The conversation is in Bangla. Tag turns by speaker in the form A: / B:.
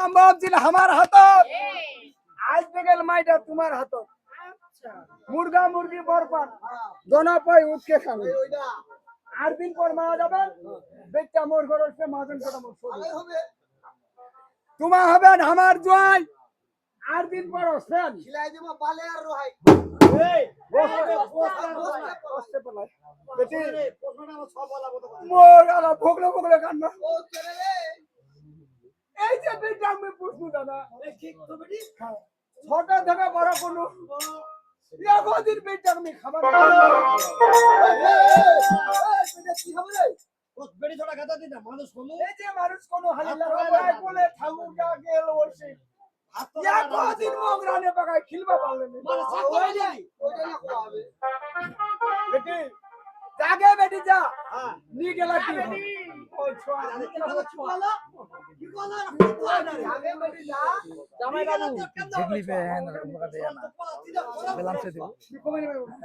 A: সম্ভব ছিল আমার হাত আজ থেকে মাইটা তোমার হাত মুরগা মুরগি বরপান দোনা পাই উঠকে খাবে 8 দিন পর মারা যাবেন বেটা মোর ঘরে সে মাজন কথা মোর হবে তোমার হবে আমার জয় 8 দিন পর আসেন খিলাই দেব বালে আর রহাই এই বসতে পলাই বেটি প্রশ্নটা আমার সব বলা মতো মোর আলা ভোগলে ভোগলে কান্না ও চলে রে এই যে বেটা আমি পুষু দাদা এই ঠিক তো বেটি ছোট থেকে বড় কোন দিন বেটা আমি খাবার কি হবে রে বেটি ছোট গাদা দিনা মানুষ কোন এই যে মানুষ কোন হালিলা বলে ঠাকুর কা গেল বলছে দিন মগরানে পাকায় খিলবা পারলে বেটি জাগে বেটি যা নি গেলা কি ওই ছোয়া কি বলো জাগে বেটি যা জামাই বাবু
B: जिगली पे है ना उनका दे ना बेलाम से दो